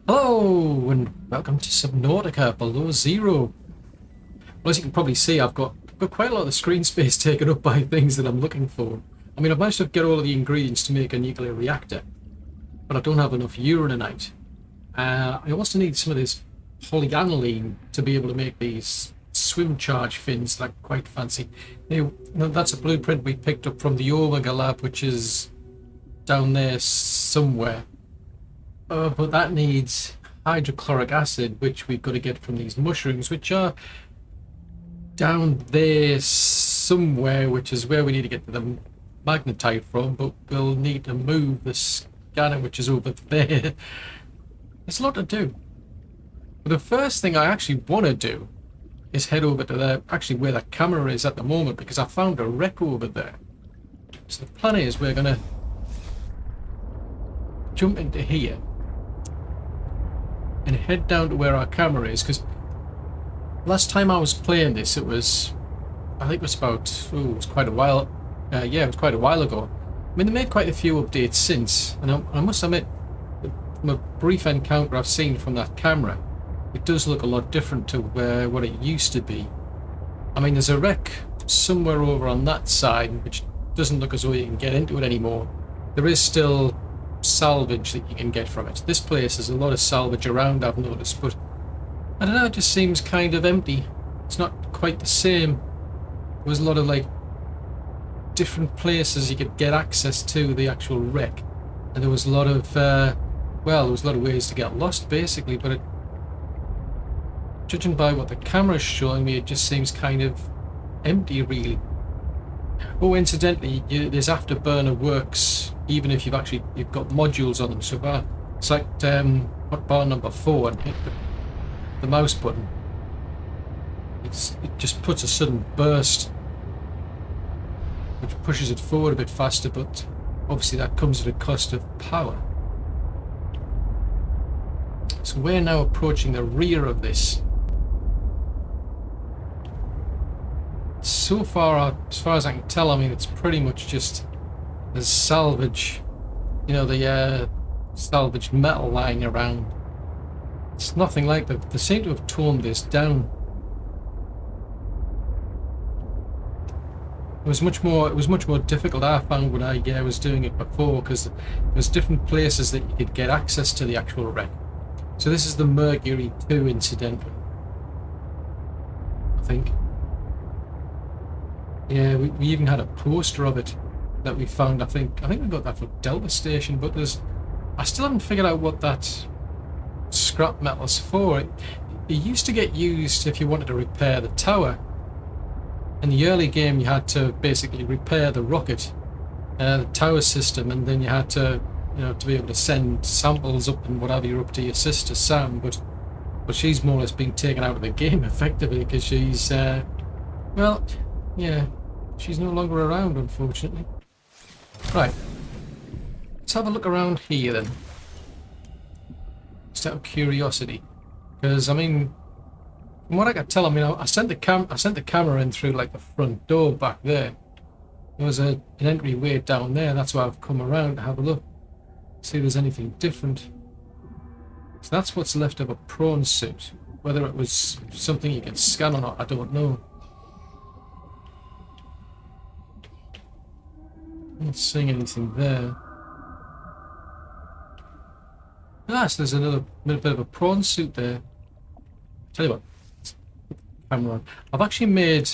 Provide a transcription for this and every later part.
Hello and welcome to Subnautica Below Zero. Well, as you can probably see, I've got quite a lot of the screen space taken up by things that I'm looking for. I mean, I've managed to get all of the ingredients to make a nuclear reactor, but I don't have enough uraninite. I also need some of this polyaniline to be able to make these swim charge fins that are quite fancy. Now, that's a blueprint we picked up from the Omega lab, which is down there somewhere. But that needs hydrochloric acid, which we've got to get from these mushrooms, which are down there somewhere, which is where we need to get the magnetite from, but we'll need to move the scanner, which is over there. There's a lot to do. But the first thing I actually want to do is head over to actually where the camera is at the moment, because I found a wreck over there. So the plan is we're going to jump into here and head down to where our camera is, because last time I was playing this, it was, I think it was about, it was quite a while, yeah, it was quite a while ago. I mean, they made quite a few updates since, and I must admit, from a brief encounter I've seen from that camera, it does look a lot different to what it used to be. I mean, there's a wreck somewhere over on that side, which doesn't look as though you can get into it anymore. There is still salvage that you can get from it. This place has a lot of salvage around, I've noticed, but I don't know, it just seems kind of empty. It's not quite the same. There was a lot of like different places you could get access to the actual wreck, and there was a lot of well, there was a lot of ways to get lost basically, but judging by what the camera's showing me, it just seems kind of empty really. Oh, incidentally, there's afterburner works even if you've got modules on them. So if I select hotbar number 4 and hit the mouse button, it just puts a sudden burst which pushes it forward a bit faster, but obviously that comes at a cost of power. So we're now approaching the rear of this. So far, as far as I can tell, I mean, it's pretty much just the salvage, you know, the salvaged metal lying around. It's nothing like that. They seem to have toned this down. It was much more difficult, I found, when I was doing it before, because there's different places that you could get access to the actual wreck. So this is the Mercury II, incidentally, I think. Yeah, we even had a poster of it that we found. I think we got that for Delta Station, but I still haven't figured out what that scrap metal's for. It used to get used if you wanted to repair the tower. In the early game, you had to basically repair the rocket, the tower system, and then you had to, to be able to send samples up and whatever you're up to your sister Sam. But she's more or less being taken out of the game effectively, because she's, well, yeah, she's no longer around, unfortunately. Right, let's have a look around here then, just out of curiosity, because I mean, from what I can tell, I mean, I sent the camera in through like the front door back there. There was an entryway down there. That's why I've come around to have a look, see if there's anything different. So that's what's left of a prawn suit. Whether it was something you can scan or not, I don't know. I'm not seeing anything there. Ah, so there's another bit of a prawn suit there. Tell you what, camera on. I've actually made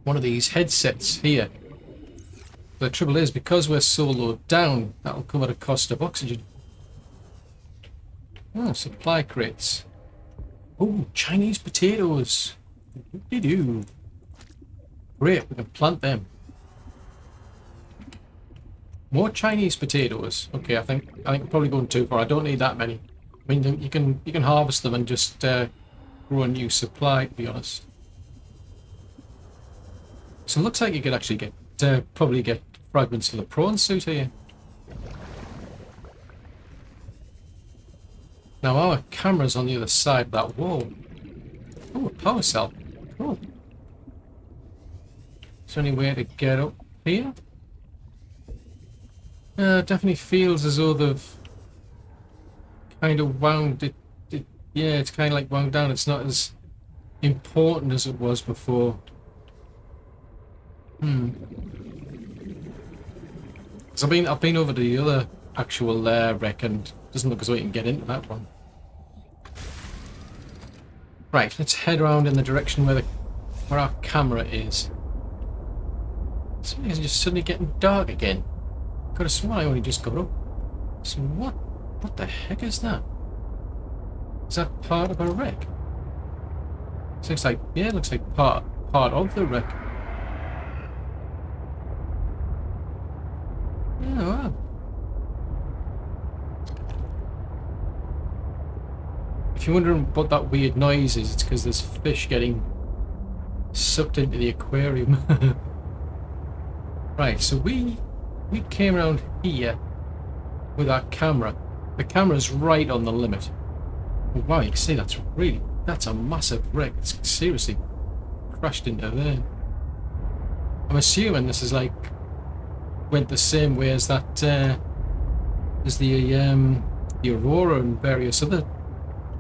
one of these headsets here. The trouble is, because we're so low down, that'll come at a cost of oxygen. Oh, supply crates. Oh, Chinese potatoes. Do. Great, we can plant them. More Chinese potatoes. Okay, I think I'm probably going too far. I don't need that many. I mean, you can harvest them and just grow a new supply, to be honest. So it looks like you could actually get probably get fragments for the prawn suit here. Now our camera's on the other side of that wall. Oh, a power cell. Cool. Is there any way to get up here? Definitely feels as though they've kind of wound yeah, it's kind of like wound down. It's not as important as it was before. So I've been over to the other actual wreck, and it doesn't look as though you can get into that one. Right, let's head around in the direction where our camera is. Something's just suddenly getting dark again. Could have sworn I only just got up. So what the heck is that? Is that part of a wreck? It looks like, yeah, it looks like part of the wreck. Oh, wow. If you're wondering what that weird noise is, it's because there's fish getting sucked into the aquarium. Right, so we came around here with our camera. The camera's right on the limit. Oh, wow, you can see that's a massive wreck. It's seriously crashed into there. I'm assuming this is like went the same way as that as the Aurora and various other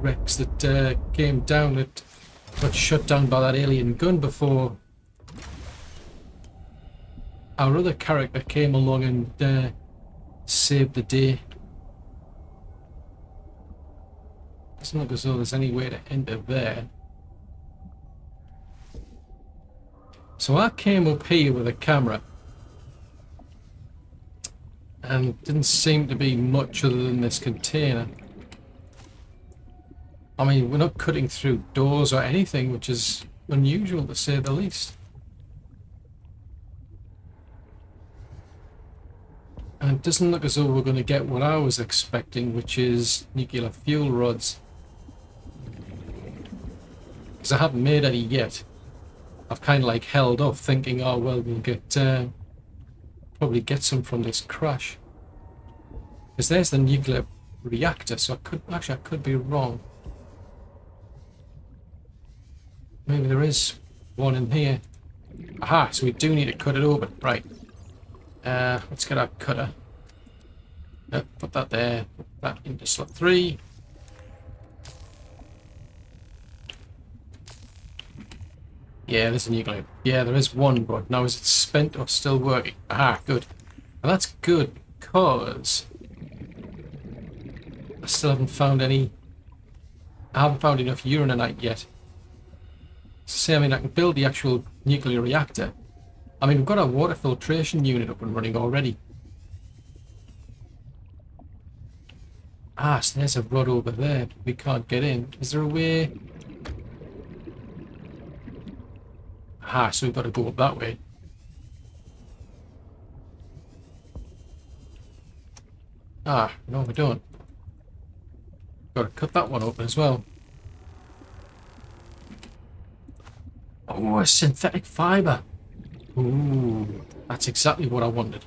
wrecks that came down that got shut down by that alien gun before our other character came along and saved the day. Doesn't look as though there's any way to enter there. So I came up here with a camera, and didn't seem to be much other than this container. I mean, we're not cutting through doors or anything, which is unusual to say the least. And it doesn't look as though we're going to get what I was expecting, which is nuclear fuel rods. Because I haven't made any yet. I've kind of like held off thinking, oh well, we'll get probably get some from this crash. Because there's the nuclear reactor, so I could be wrong. Maybe there is one in here. Aha, so we do need to cut it open. Right. Let's get our cutter. Put that there. Put that into slot 3. Yeah, there's a nuclear. Yeah, there is one, but now is it spent or still working? Aha, good. And that's good because I still haven't found any. I haven't found enough uranite yet. So, I mean, I can build the actual nuclear reactor. I mean, we've got our water filtration unit up and running already. Ah, so there's a rod over there. We can't get in. Is there a way? Ah, so we've got to go up that way. Ah, no, we don't. Got to cut that one open as well. Oh, a synthetic fibre. Ooh, that's exactly what I wanted.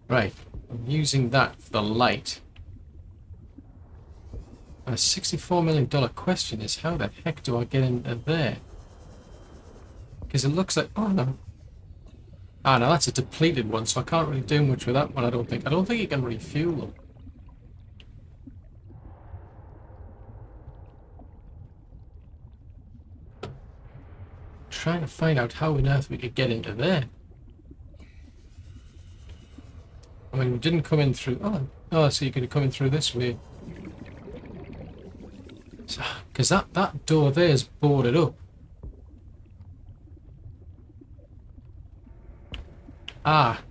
Right, I'm using that for the light. And a $64 million question is, how the heck do I get into there? Because it looks like, oh no. Ah, no, that's a depleted one, so I can't really do much with that one, I don't think. I don't think you can refuel them. Trying to find out how on earth we could get into there. I mean, we didn't come in through. Oh, so you could have come in through this way. Because that door there is boarded up. Ah,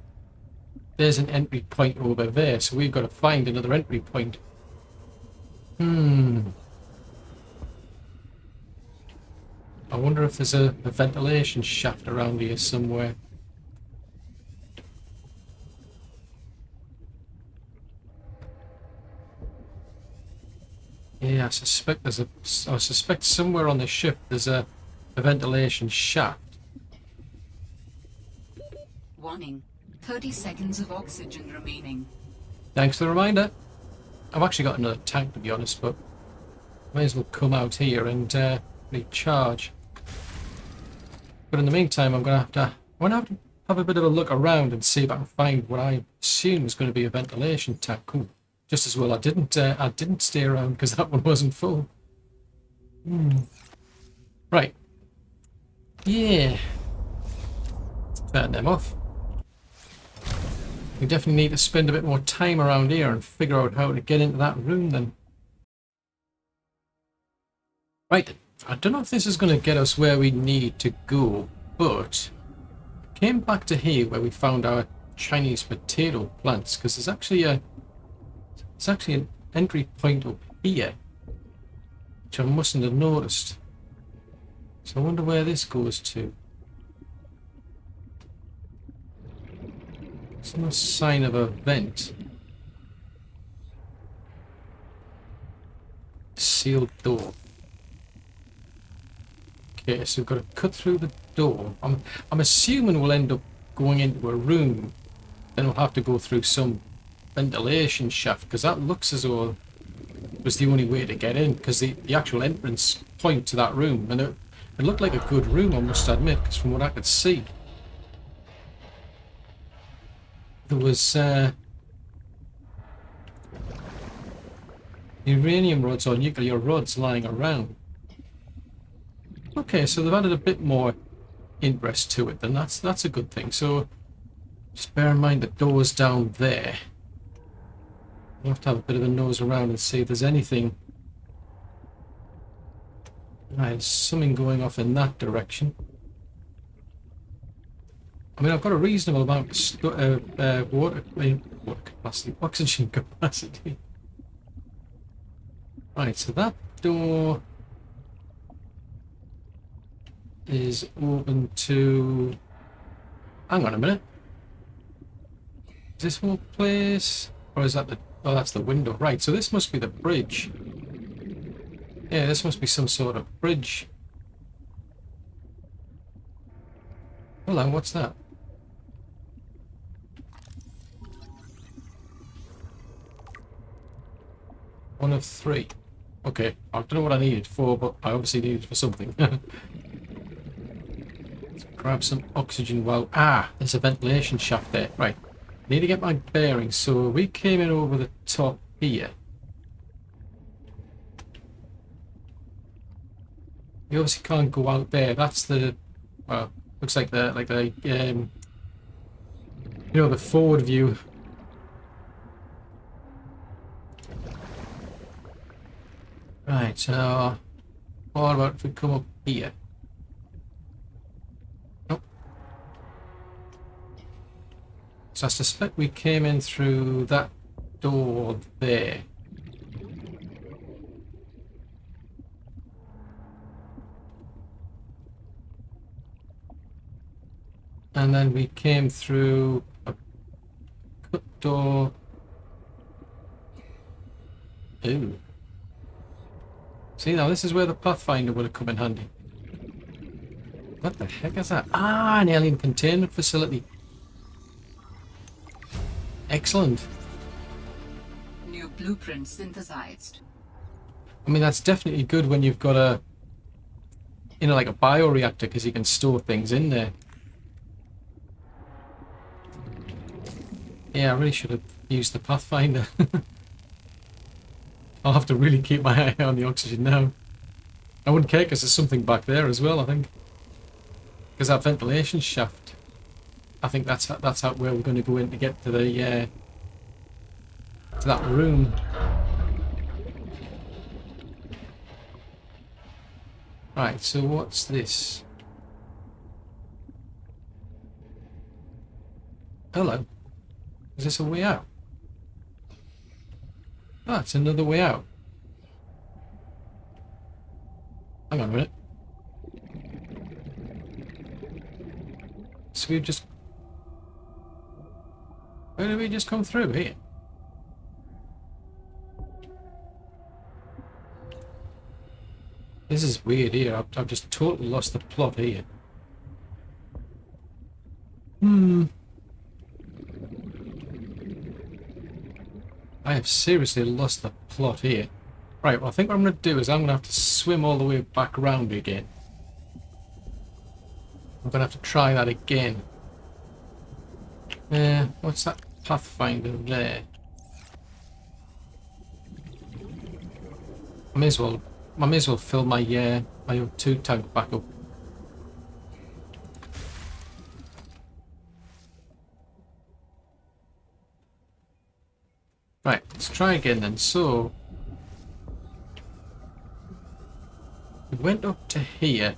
there's an entry point over there, so we've got to find another entry point. I wonder if there's a ventilation shaft around here somewhere. Yeah, I suspect somewhere on the ship there's a ventilation shaft. Warning, 30 seconds of oxygen remaining. Thanks for the reminder. I've actually got another tank, to be honest, but may as well come out here and recharge. But in the meantime, I'm gonna have to have a bit of a look around and see if I can find what I assume is going to be a ventilation tank. Cool. Just as well I didn't stay around because that one wasn't full. Right. Yeah. Turn them off. We definitely need to spend a bit more time around here and figure out how to get into that room then. Right. I don't know if this is going to get us where we need to go, but I came back to here where we found our Chinese potato plants, because there's actually an entry point up here, which I mustn't have noticed. So I wonder where this goes to. There's no sign of a vent. Sealed door. Okay, so we've got to cut through the door. I'm assuming we'll end up going into a room. Then we'll have to go through some ventilation shaft, because that looks as though it was the only way to get in, because the actual entrance point to that room, and it looked like a good room, I must admit, because from what I could see, there was uranium rods or nuclear rods lying around. Okay, so they've added a bit more interest to it, then that's a good thing. So just bear in mind the door's down there. We'll have to have a bit of a nose around and see if there's anything. Right, there's something going off in that direction. I mean, I've got a reasonable amount of water capacity, oxygen capacity. Right, so that door is open to... Hang on a minute. Is this whole place? Or is that the... Oh, that's the window. Right, so this must be the bridge. Yeah, this must be some sort of bridge. Hello, what's that? One of 3. Okay, I don't know what I need it for, but I obviously need it for something. Let's grab some oxygen while... Ah, there's a ventilation shaft there. Right, need to get my bearings. So we came in over the top here. We obviously can't go out there. That's the... Well, looks like the you know, the forward view. Right, so what about if we come up here? Nope. So I suspect we came in through that door there. And then we came through a cut door. Ooh. See, now this is where the Pathfinder would have come in handy. What the heck is that? Ah, an alien containment facility. Excellent. New blueprint synthesized. I mean, that's definitely good when you've got a, you know, like a bioreactor, because you can store things in there. Yeah, I really should have used the Pathfinder. I'll have to really keep my eye on the oxygen now. I wouldn't care because there's something back there as well, I think. Because that ventilation shaft, I think that's how where we're going to go in to get to the to that room. Right, so what's this? Hello. Is this a way out? Ah, it's another way out. Hang on a minute. So we've just... Where did we just come through here? This is weird here. I've just totally lost the plot here. I have seriously lost the plot here. Right, well I think what I'm going to do is I'm going to have to swim all the way back around again. I'm going to have to try that again. What's that pathfinder there? I may as well fill my my O2 tank back up. Right, let's try again then. So we went up to here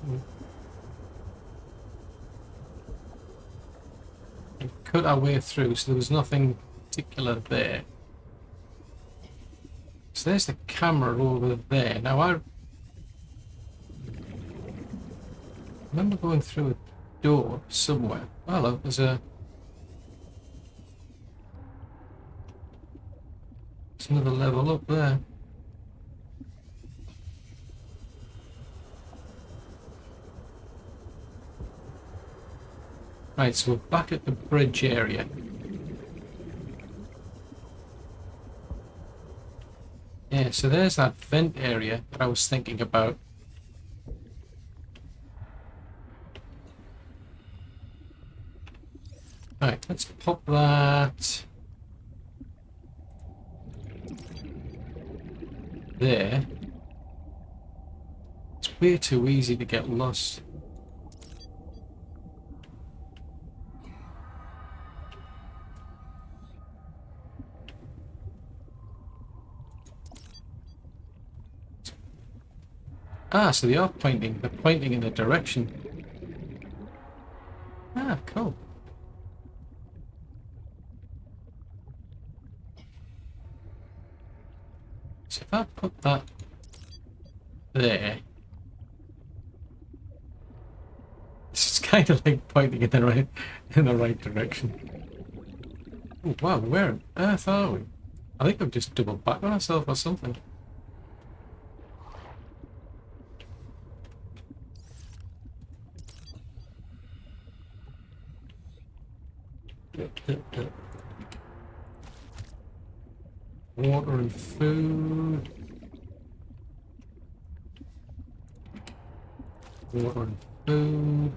and cut our way through, so there was nothing particular there. So there's the camera over there. Now I remember going through a door somewhere. Oh, look, there's another level up there. Right, so we're back at the bridge area. Yeah, so there's that vent area that I was thinking about. Right, let's pop that there. It's way too easy to get lost. Ah, so they are pointing. They're pointing in a direction. Ah, cool. So if I put that there, this is kind of like pointing in the right direction. Oh wow, where on earth are we? I think we've just doubled back on ourselves or something. Water and food. Water and food.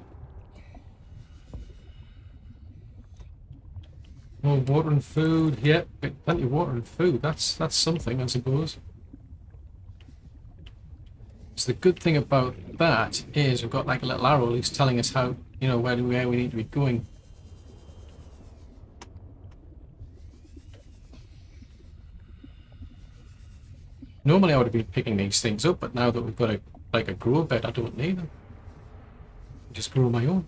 More water and food. Yep, plenty of water and food. That's something, I suppose. So the good thing about that is we've got like a little arrow at least telling us how, you know, where we need to be going. Normally I would have been picking these things up, but now that we've got a grow bed, I don't need them. I just grow my own.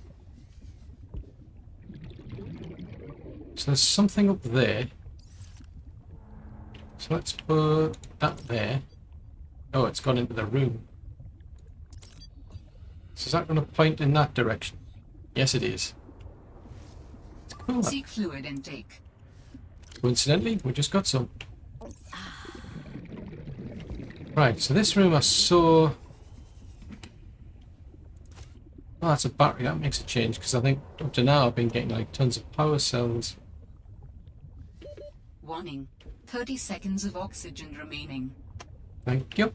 So there's something up there. So let's put that there. Oh, it's gone into the room. So is that going to point in that direction? Yes, it is. It's cool. Seek fluid intake. Coincidentally, we just got some. Right, so this room I saw... Oh, that's a battery. That makes a change, because I think up to now I've been getting like tons of power cells. Warning. 30 seconds of oxygen remaining. Thank you.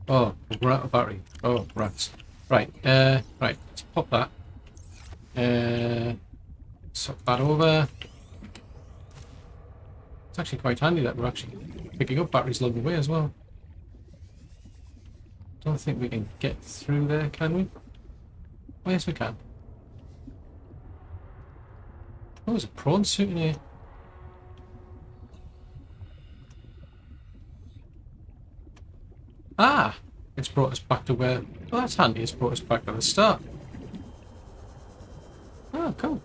Oh, we're out of battery. Oh, rats. Right, right, let's pop that. Swap that over. It's actually quite handy that we're actually picking up batteries along the way as well. Don't think we can get through there, can we? Oh, yes, we can. Oh, there's a prawn suit in here. Ah! It's brought us back to where... Oh, that's handy. It's brought us back to the start. Oh, cool.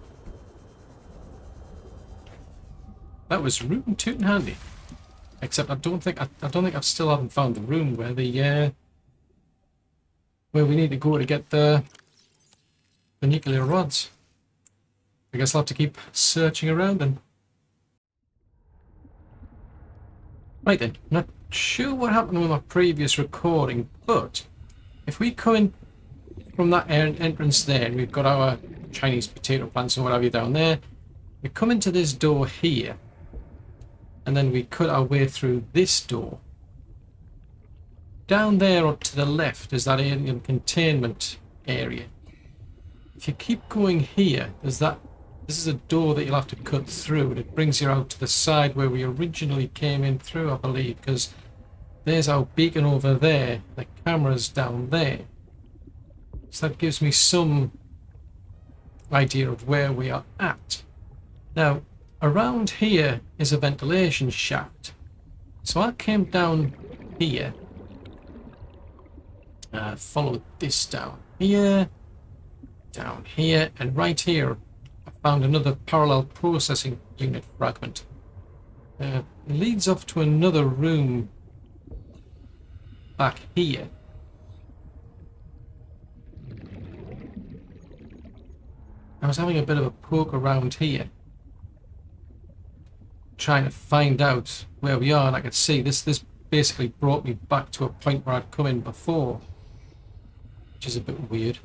That was rootin' tootin' handy. Except I don't think I've still haven't found the room where the where we need to go to get the nuclear rods. I guess I'll have to keep searching around then. Right then, not sure what happened with my previous recording, but if we come in from that entrance there, and we've got our Chinese potato plants and what have you down there, we come into this door here. and then we cut our way through this door. Down there or to the left is that alien containment area. If you keep going here, there's that. This is a door that you'll have to cut through, and it brings you out to the side where we originally came in through, I believe, because there's our beacon over there. The camera's down there. So that gives me some idea of where we are at. Now, around here is a ventilation shaft. So I came down here, followed this down here, and right here I found another Parallel Processing Unit Fragment. It leads off to another room back here. I was having a bit of a poke around here, trying to find out where we are, and I could see this basically brought me back to a point where I'd come in before, which is a bit weird.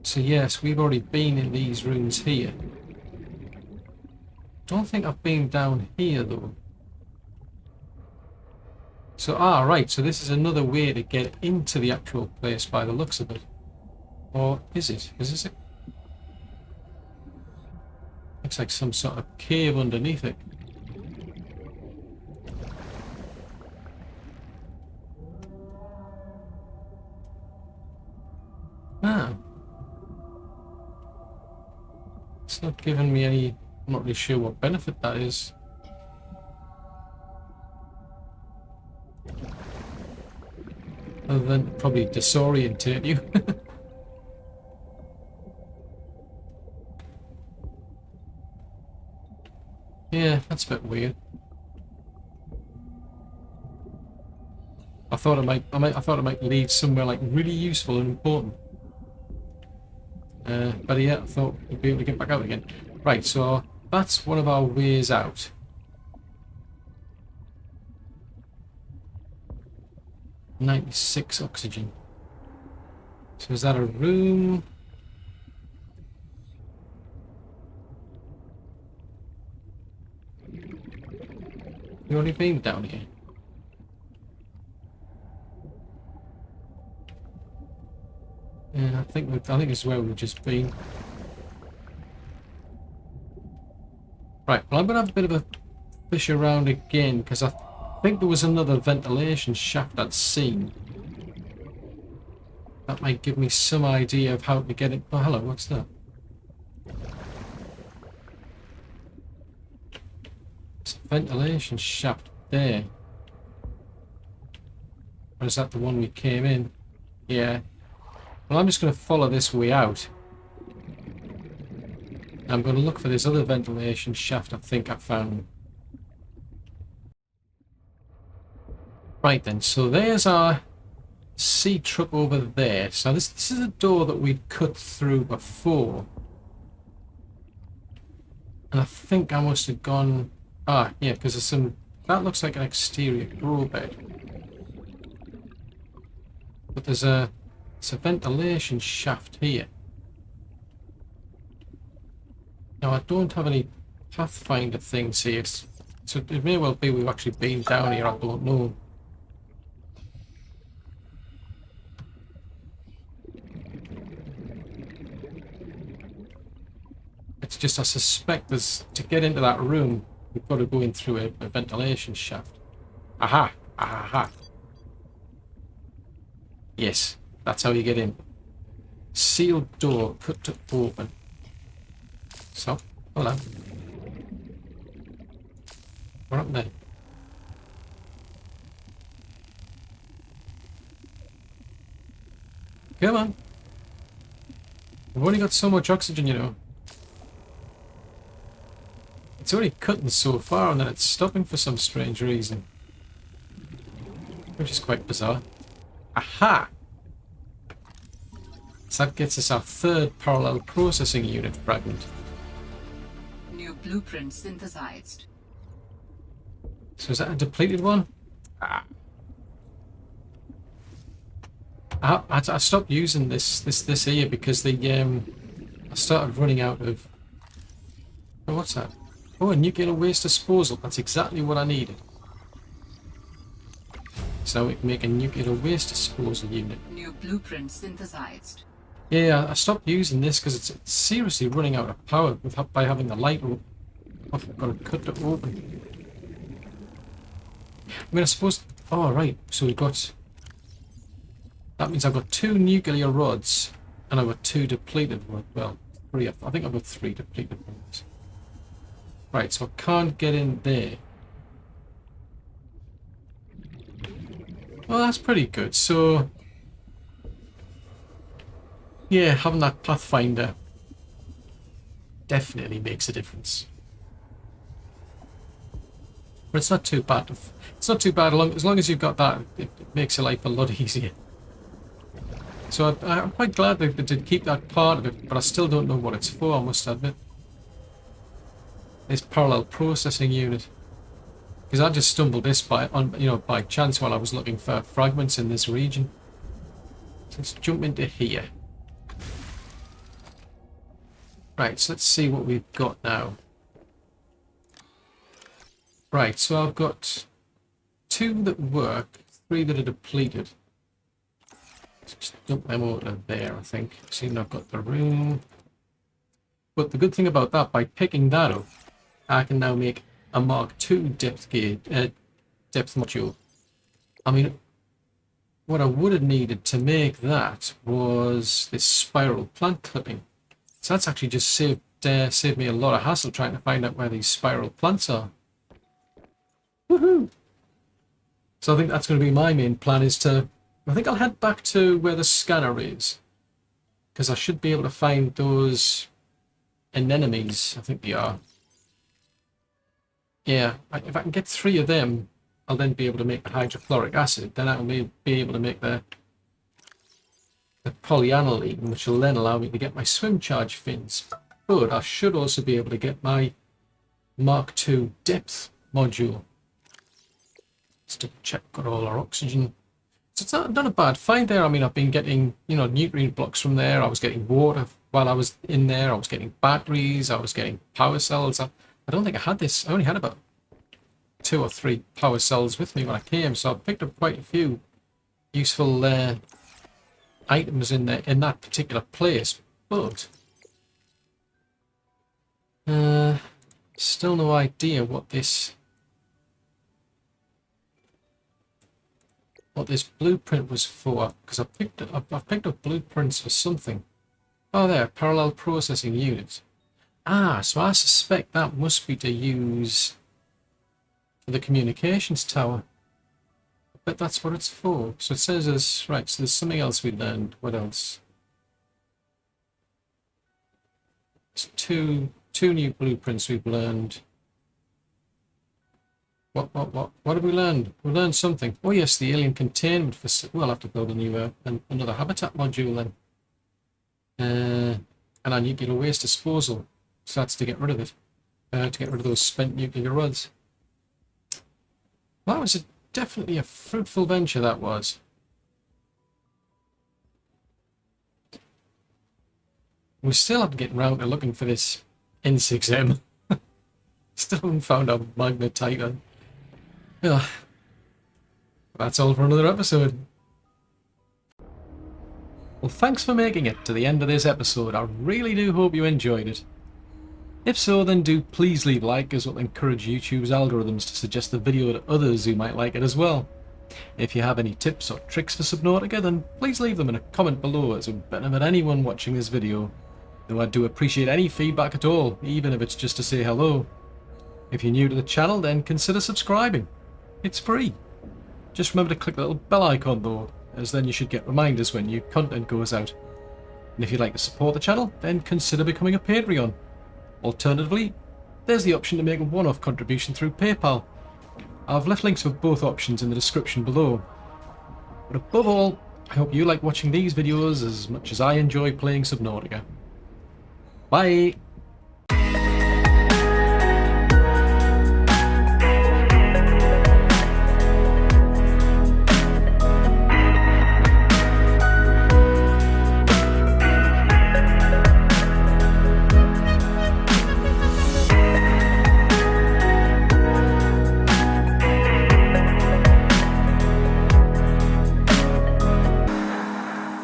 So yes, we've already been in these rooms here. Don't think I've been down here though. So, right, so this is another way to get into the actual place by the looks of it. Or is it? Is this it? Looks like some sort of cave underneath it. Ah. It's not giving me any... I'm not really sure what benefit that is. Other than probably disorientate you. Yeah, that's a bit weird. I thought it might lead somewhere like really useful and important. But yeah, I thought we'd be able to get back out again. Right, so that's one of our ways out. $96 oxygen. So is that a room? You already been down here? Yeah, I think this is where we've just been. Right, well I'm gonna have a bit of a fish around again because I think there was another ventilation shaft I'd seen. That might give me some idea of how to get it. Oh, hello, what's that? It's a ventilation shaft there. Or is that the one we came in? Yeah. Well, I'm just going to follow this way out. I'm going to look for this other ventilation shaft I think I found. Right then, so there's our Seatruck over there. So this is a door that we'd cut through before. And I think I must have gone... Ah, yeah, because there's some... That looks like an exterior grow bed. But there's a... It's a ventilation shaft here. Now, I don't have any Pathfinder things here. So it may well be we've actually been down here, I don't know. It's just I suspect there's... To get into that room, we've got to go in through a ventilation shaft. Aha! Aha! Yes, that's how you get in. Sealed door, cut to open. So, hold on. What happened there? Come on. We've only got so much oxygen, you know. It's already cutting so far and then it's stopping for some strange reason. Which is quite bizarre. Aha! So that gets us our third Parallel Processing Unit Fragment. New blueprint synthesized. So is that a depleted one? Ah. I stopped using this here because I started running out of... what's that? Oh, a nuclear waste disposal. That's exactly what I needed. So we can make a nuclear waste disposal unit. New blueprint synthesized. Yeah, I stopped using this because it's seriously running out of power by having the light open. Oh, I've got to cut it open. I mean, I suppose... Oh, right. So we've got... That means I've got 2 nuclear rods and I've got 2 depleted rods. Well, 3. I think I've got 3 depleted rods. Right, so I can't get in there. Well, that's pretty good. So... Yeah, having that Pathfinder definitely makes a difference. But it's not too bad. It's not too bad as long as you've got that. It makes your life a lot easier. So I'm quite glad that they did keep that part of it, but I still don't know what it's for, I must admit. This Parallel Processing Unit. Because I just stumbled this by chance while I was looking for fragments in this region. So let's jump into here. Right, so let's see what we've got now. Right, so I've got 2 that work, 3 that are depleted. Let's just dump them over there, I think. See, I've got the room. But the good thing about that, by picking that up, I can now make a Mark II depth module. I mean, what I would have needed to make that was this spiral plant clipping. So that's actually just saved me a lot of hassle trying to find out where these spiral plants are. Woohoo! So I think that's going to be my main plan, is to... I think I'll head back to where the scanner is. Because I should be able to find those anemones, I think they are. Yeah, if I can get 3 of them, I'll then be able to make the hydrochloric acid. Then I'll be able to make the polyaniline, which will then allow me to get my swim charge fins. But I should also be able to get my Mark II depth module. Just to check got all our oxygen. So it's not a bad find there. I mean, I've been getting, nutrient blocks from there. I was getting water while I was in there. I was getting batteries. I was getting power cells. I don't think I had this. I only had about 2 or 3 power cells with me when I came. So I picked up quite a few useful items in that particular place. But still no idea what this blueprint was for, because I've picked up blueprints for something. Oh, there, Parallel Processing Unit. Ah, so I suspect that must be to use for the communications tower. I bet that's what it's for. So it says there's, right, so there's something else we learned. What else? It's two new blueprints we've learned. What have we learned? We learned something. Oh yes, the Alien Containment Facility. We'll have to build a new another habitat module then. And our nuclear waste disposal. So that's to get rid of it. To get rid of those spent nuclear rods. Well, that was definitely a fruitful venture, that was. We still haven't gotten round to looking for this N6M. Still haven't found our magnetite. Yeah. That's all for another episode. Well, thanks for making it to the end of this episode. I really do hope you enjoyed it. If so, then do please leave a like, as it will encourage YouTube's algorithms to suggest the video to others who might like it as well. If you have any tips or tricks for Subnautica, then please leave them in a comment below, as it would benefit anyone watching this video. Though I do appreciate any feedback at all, even if it's just to say hello. If you're new to the channel, then consider subscribing. It's free. Just remember to click the little bell icon though, as then you should get reminders when new content goes out. And if you'd like to support the channel, then consider becoming a Patreon. Alternatively, there's the option to make a one-off contribution through PayPal. I've left links for both options in the description below. But above all, I hope you like watching these videos as much as I enjoy playing Subnautica. Bye!